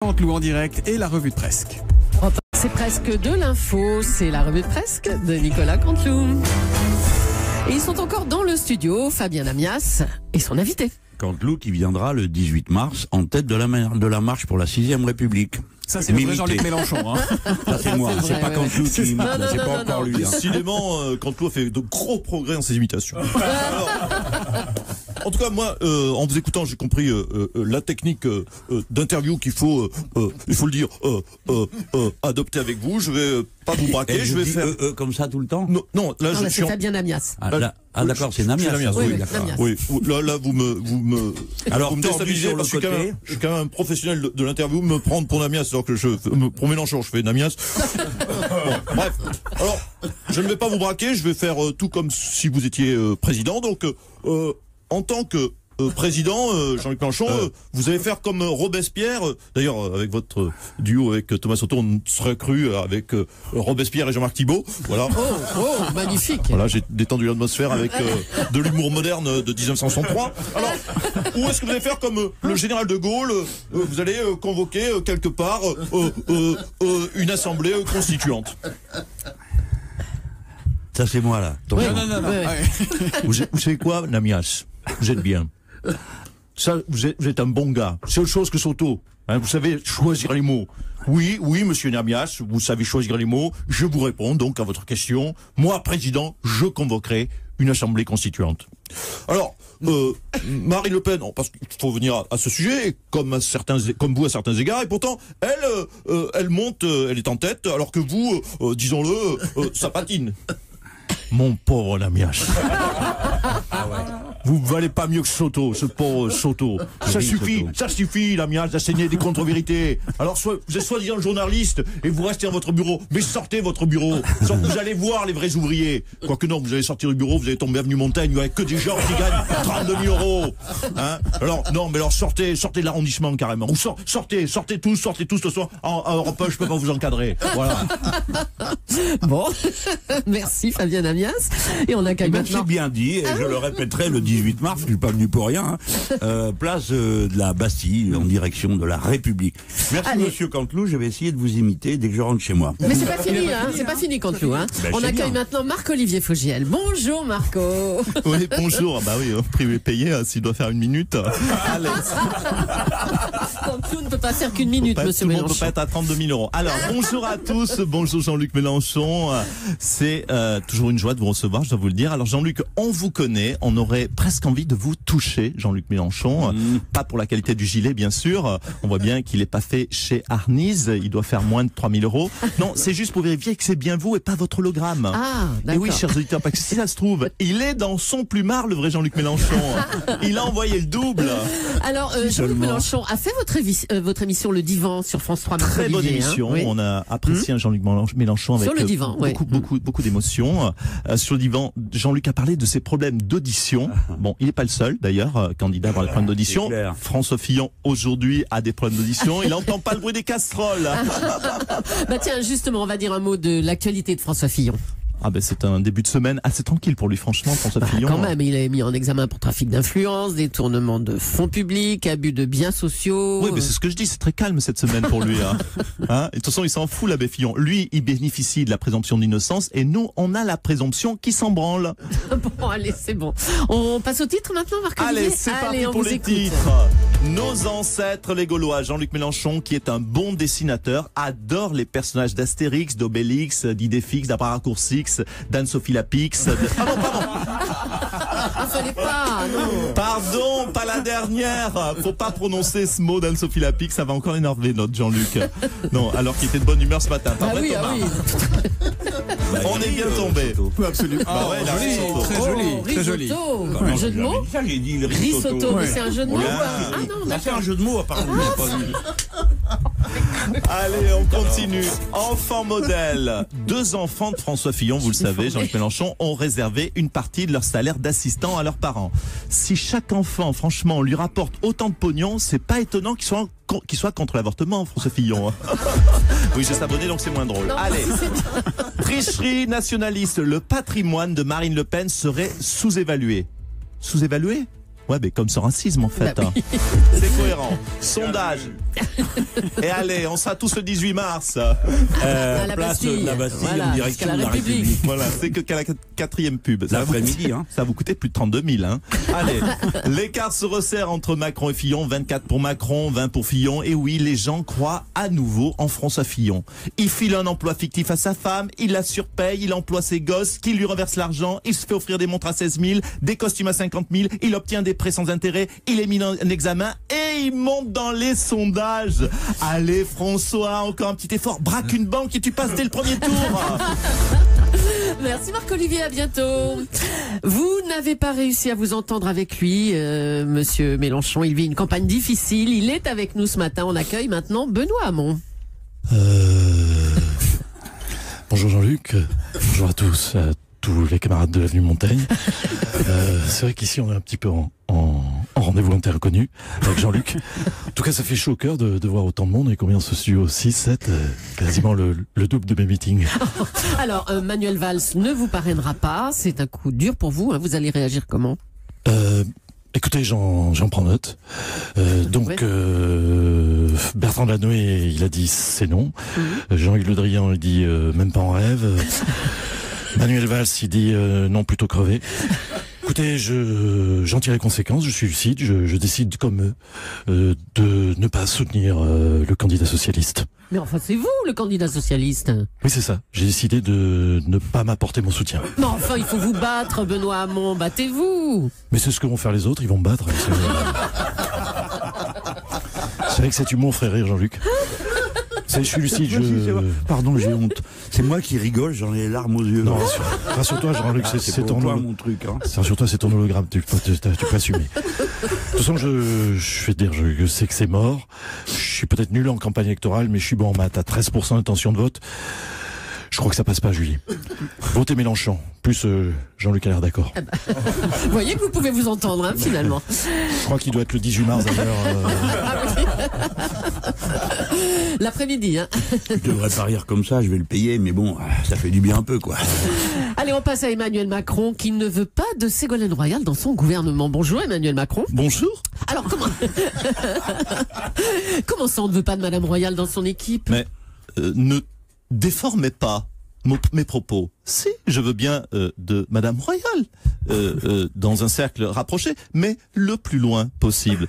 Canteloup en direct et la revue de presse. C'est presque de l'info, c'est la revue de presse de Nicolas Canteloup. Et ils sont encore dans le studio, Fabien Lamias et son invité. Canteloup qui viendra le 18 mars en tête de la marche pour la 6ème République. Ça, c'est le vrai Jean-Luc Mélenchon. Hein. Ça, c'est moi, C'est c'est vrai, pas ouais, Canteloup ouais. qui imite, c'est pas encore lui. Hein. Décidément, Canteloup a fait de gros progrès dans ses imitations. Alors, en tout cas, moi, en vous écoutant, j'ai compris la technique d'interview qu'il faut, il faut le dire, adopter avec vous. Je vais pas vous braquer, Et je vais faire comme ça tout le temps. non, là, Non, je là, suis c'est Fabien Lamias. D'accord, c'est Namias. oui, d'accord. Namias. Oui, là, vous me Alors, vous me tordu déstabilisez sur parce le que côté. je suis quand même un professionnel de l'interview, me prendre pour Namias alors que pour Mélenchon, je fais Namias. Bon, bref. Alors, je ne vais pas vous braquer, je vais faire tout comme si vous étiez président. Donc, en tant que président, Jean-Luc Mélenchon, vous allez faire comme Robespierre. D'ailleurs, avec votre duo avec Thomas Soto, on serait cru avec Robespierre et Jean-Marc Thibault. Voilà. Oh, magnifique. Voilà, j'ai détendu l'atmosphère avec de l'humour moderne de 1963. Alors, ou est-ce que vous allez faire comme le général de Gaulle, vous allez convoquer quelque part une assemblée constituante? Ça, c'est moi, là. Oui. Non. Ouais. Vous savez quoi, Namias? Vous êtes bien. Ça, vous êtes un bon gars. C'est autre chose que Soto. Hein, vous savez choisir les mots. Oui, monsieur Namias, vous savez choisir les mots. Je vous réponds donc à votre question. Moi, président, je convoquerai une assemblée constituante. Alors, Marine Le Pen, parce qu'il faut venir à ce sujet, comme vous à certains égards, et pourtant, elle monte, elle est en tête, alors que vous, disons-le, ça patine. Mon pauvre Namias. Vous valez pas mieux que Soto, ce pauvre Soto. Ça suffit, Lamias, d'asséner des contre-vérités. Alors, vous êtes soi-disant journaliste et vous restez dans votre bureau. Mais sortez votre bureau. Vous allez voir les vrais ouvriers. Quoique non, vous allez sortir du bureau, vous allez tomber avenue Montaigne, il n'y a que des gens qui gagnent 32 000 euros. Hein? Alors sortez de l'arrondissement carrément. Ou sortez tous ce soir. En Europe 1, je peux pas vous encadrer. Voilà. Bon, merci Fabien Lamias. Et on accueille Ben, c'est maintenant. bien dit, et je le répéterai le 18 mars, je suis pas venu pour rien, place de la Bastille, en direction de la République. Merci Allez. monsieur Canteloup, je vais essayer de vous imiter dès que je rentre chez moi. Mais c'est pas fini, hein. C'est pas fini, Canteloup, hein. Ben, On c'est accueille bien. maintenant Marc-Olivier Fogiel. Bonjour, Marco. Oui, bonjour. Bah oui, privé payé, s'il doit faire une minute. Allez. Canteloup ne peut pas faire qu'une minute, monsieur Tout le monde peut Mélenchon. pas être à 32 000 euros. Alors, bonjour à tous. Bonjour Jean-Luc Mélenchon. C'est toujours une joie de vous recevoir, je dois vous le dire. Alors Jean-Luc, on vous connaît. On aurait presque envie de vous toucher, Jean-Luc Mélenchon. Pas pour la qualité du gilet, bien sûr. On voit bien qu'il n'est pas fait chez Arnise. Il doit faire moins de 3 000 euros. Non, c'est juste pour vérifier que c'est bien vous et pas votre hologramme. Ah, Et d'accord. oui, chers auditeurs, parce que si ça se trouve, il est dans son plumard, le vrai Jean-Luc Mélenchon. Il a envoyé le double. Alors, Jean-Luc Seulement. Mélenchon a fait votre émission Le Divan sur France 3. Très bonne Marc-Olivier, émission. hein. Oui. On a apprécié un Jean-Luc Mélenchon avec Sur le divan, oui. beaucoup d'émotions. Sur le divan, Jean-Luc a parlé de ses problèmes d'audition. Bon, il n'est pas le seul, d'ailleurs, candidat à avoir des problèmes d'audition. C'est clair. François Fillon, aujourd'hui, a des problèmes d'audition. Il n'entend pas le bruit des casseroles. Bah tiens, justement, on va dire un mot de l'actualité de François Fillon. Ah ben, c'est un début de semaine assez tranquille pour lui, franchement, François Fillon. Quand même, il est mis en examen pour trafic d'influence, détournement de fonds publics, abus de biens sociaux. Oui, mais c'est ce que je dis, c'est très calme cette semaine pour lui. Hein. Et de toute façon, il s'en fout, l'abbé Fillon. Lui, il bénéficie de la présomption d'innocence et nous, on a la présomption qui s'en branle. Bon, allez, c'est bon. On passe au titre maintenant, Marc-Olivier. Allez, c'est parti on pour vous les écoute. titres. Nos ancêtres, les Gaulois. Jean-Luc Mélenchon, qui est un bon dessinateur, adore les personnages d'Astérix, d'Obélix, d'Idéfix, d'Abracoursix, d'Anne-Sophie Lapix. Ah non, pardon. Il fallait pas, non. Pardon, pas la dernière. Faut pas prononcer ce mot d'Anne-Sophie Lapix, ça va encore énerver notre Jean-Luc. Non, alors qu'il était de bonne humeur ce matin. Pas Ah vrai, oui, Thomas? ah oui. On est bien tombé. Oui, absolument. Bah ouais, il a joli, raison. très joli, Oh, très joli. risotto. Non, Un jeu de mots. Ça, j'ai dit le Risotto, risotto. mais c'est un jeu de mots. Ouais. Ah non, Ah, c'est d'accord. un jeu de mots, apparemment. j'ai pas vu. Allez, on continue. Enfant modèle. 2 enfants de François Fillon, vous le savez, Jean-Luc Mélenchon, ont réservé une partie de leur salaire d'assistant à leurs parents. Si chaque enfant, franchement, lui rapporte autant de pognon, c'est pas étonnant qu'il soit contre l'avortement, François Fillon. Oui, je s'abonner, donc c'est moins drôle. Non, Allez. si, c'est bien. Tricherie nationaliste. Le patrimoine de Marine Le Pen serait sous-évalué. Sous-évalué? Ouais, mais comme ce racisme en fait. Bah oui. C'est cohérent. Sondage. Et allez, on sera tous le 18 mars. À la Place Bastille. de la Bastille, Voilà, en direction jusqu'à de la la République. République. Voilà, c'est que qu'à la 4e pub. Ça va vous L'après-midi, coûter- hein. Ça va vous coûter plus de 32 000. Hein. Allez, l'écart se resserre entre Macron et Fillon. 24 pour Macron, 20 pour Fillon. Et oui, les gens croient à nouveau en France à Fillon. Il file un emploi fictif à sa femme, il la surpaye, il emploie ses gosses, qui lui reverse l'argent, il se fait offrir des montres à 16 000, des costumes à 50 000, il obtient des prêts sans intérêt, il est mis en examen et il monte dans les sondages. Allez François, encore un petit effort, braque une banque et tu passes dès le premier tour. Merci Marc-Olivier, à bientôt. Vous n'avez pas réussi à vous entendre avec lui, monsieur Mélenchon. Il vit une campagne difficile. Il est avec nous ce matin. On accueille maintenant Benoît Hamon. Bonjour Jean-Luc, bonjour à tous les camarades de l'avenue Montaigne. C'est vrai qu'ici on est un petit peu en rendez-vous interconnu avec Jean-Luc. En tout cas ça fait chaud au cœur de voir autant de monde et combien ce studio 6, 7, quasiment le double de mes meetings. Alors, Manuel Valls ne vous parrainera pas. C'est un coup dur pour vous. Hein. Vous allez réagir comment ? Écoutez, j'en prends note. Bertrand Delanoë, il a dit c'est non. Jean-Yves Le Drian, il dit même pas en rêve. Manuel Valls, il dit non, plutôt crevé. Écoutez, j'en tire les conséquences, je suis lucide, je décide comme eux de ne pas soutenir le candidat socialiste. Mais enfin, c'est vous, le candidat socialiste. Oui, c'est ça. J'ai décidé de ne pas m'apporter mon soutien. Mais enfin, il faut vous battre, Benoît Hamon. Battez-vous. Mais c'est ce que vont faire les autres, ils vont me battre. C'est vrai que cet humour ferait rire Jean-Luc. Je suis lucide, Pardon, j'ai honte. C'est moi qui rigole, j'en ai les larmes aux yeux. Non, rassure-toi Jean-Luc, c'est pour ton toi mon truc. Hein. Rassure-toi, c'est ton hologramme, tu peux assumer. De toute façon, je vais te dire, je sais que c'est mort. Je suis peut-être nul en campagne électorale, mais je suis bon en maths. À 13% d'intention de vote, je crois que ça passe pas, Julie. Votez Mélenchon. Plus Jean-Luc a l'air d'accord. Vous voyez que vous pouvez vous entendre, hein, finalement. Je crois qu'il doit être le 18 mars d'ailleurs. L'après-midi, hein. Je devrais pas rire comme ça, je vais le payer, mais bon, ça fait du bien un peu, quoi. Allez, on passe à Emmanuel Macron, qui ne veut pas de Ségolène Royal dans son gouvernement. Bonjour, Emmanuel Macron. Bonjour. Alors, comment ça, on ne veut pas de Madame Royal dans son équipe? Mais ne déformez pas mes propos. Si, je veux bien de Madame Royal dans un cercle rapproché, mais le plus loin possible.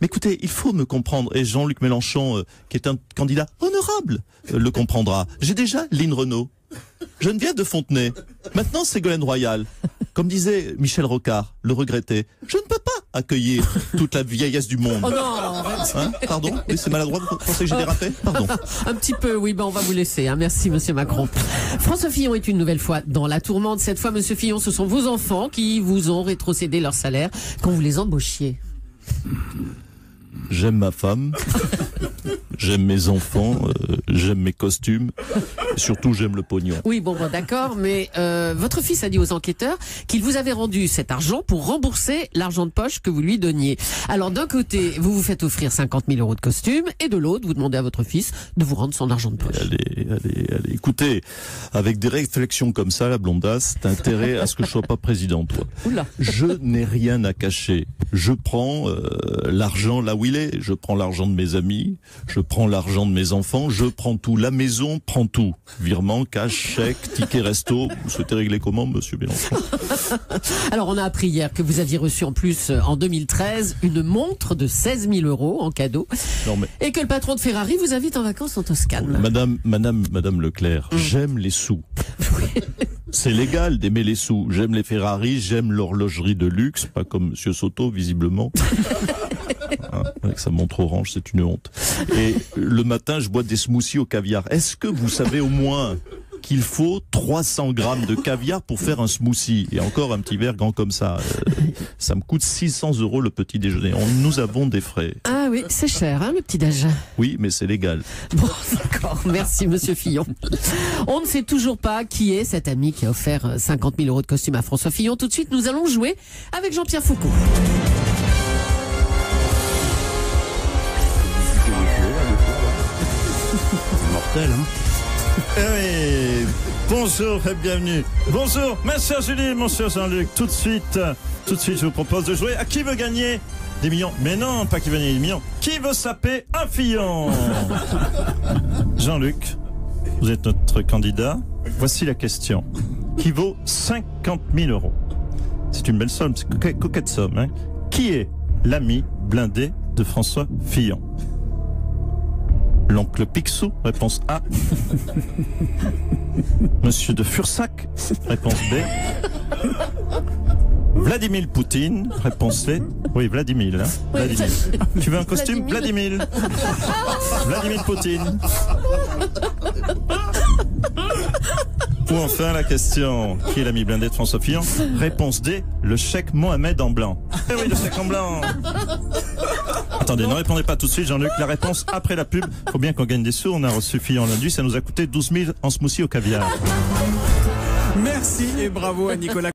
Mais écoutez, il faut me comprendre, et Jean-Luc Mélenchon, qui est un candidat honorable, le comprendra. J'ai déjà Lynn Renault, Geneviève de Fontenay, maintenant Ségolène Royal. Comme disait Michel Rocard, le regretté, je ne peux pas accueillir toute la vieillesse du monde. Oh non, Hein, pardon? Oui, c'est maladroit, vous pensez que j'ai dérapé? Pardon. un petit peu, oui, on va vous laisser. Hein. Merci, monsieur Macron. François Fillon est une nouvelle fois dans la tourmente. Cette fois, monsieur Fillon, ce sont vos enfants qui vous ont rétrocédé leur salaire quand vous les embauchiez. J'aime ma femme, j'aime mes enfants, j'aime mes costumes, et surtout j'aime le pognon. Oui, d'accord, mais votre fils a dit aux enquêteurs qu'il vous avait rendu cet argent pour rembourser l'argent de poche que vous lui donniez. Alors d'un côté, vous vous faites offrir 50 000 euros de costume, et de l'autre, vous demandez à votre fils de vous rendre son argent de poche. Allez, écoutez, avec des réflexions comme ça, la blondasse, t'as intérêt à ce que je sois pas président, toi. Oula. Je n'ai rien à cacher. Je prends l'argent là où il est. Je prends l'argent de mes amis, je prends l'argent de mes enfants, je prends tout. La maison prend tout. Virement, cash, chèque, ticket resto. Vous souhaitez régler comment, monsieur Mélenchon? Alors, on a appris hier que vous aviez reçu en plus, en 2013, une montre de 16 000 euros en cadeau. Non, mais... Et que le patron de Ferrari vous invite en vacances en Toscane. Madame Leclerc, j'aime les sous. C'est légal d'aimer les sous. J'aime les Ferrari, j'aime l'horlogerie de luxe, pas comme monsieur Soto, visiblement. Hein, avec sa montre orange, c'est une honte. Et le matin, je bois des smoothies au caviar. Est-ce que vous savez au moins qu'il faut 300 grammes de caviar pour faire un smoothie? Et encore un petit verre grand comme ça. Ça me coûte 600 € le petit déjeuner. Nous avons des frais. Ah oui, c'est cher, hein, le petit-déj. Oui, mais c'est légal. Bon, d'accord. Merci, monsieur Fillon. On ne sait toujours pas qui est cet ami qui a offert 50 000 euros de costume à François Fillon. Tout de suite, nous allons jouer avec Jean-Pierre Foucault. C'est mortel, hein. Oui, bonjour et bienvenue. Bonjour, ma chère Julie, mon cher Jean-Luc. Tout de suite, Tout de suite, je vous propose de jouer à qui veut gagner des millions. Mais non, pas qui veut gagner des millions. Qui veut saper un Fillon? Jean-Luc, vous êtes notre candidat. Voici la question. Qui vaut 50 000 €. C'est une belle somme, c'est une coquette somme. Hein. Qui est l'ami blindé de François Fillon? L'oncle Picsou, réponse A. Monsieur de Fursac, réponse B. Vladimir Poutine, réponse C. Oui, Vladimir. Hein. Vladimir. Tu veux un costume? Vladimir. Vladimir Poutine. Ou enfin la question, qui est l'ami blindé de François Fillon? Réponse D, le cheikh Mohamed en blanc. Eh oui, le cheikh en blanc. Attendez, ne répondez pas tout de suite, Jean-Luc. La réponse après la pub. Faut bien qu'on gagne des sous. On a reçu Fillon lundi. Ça nous a coûté 12 000 en smoothie au caviar. Merci et bravo à Nicolas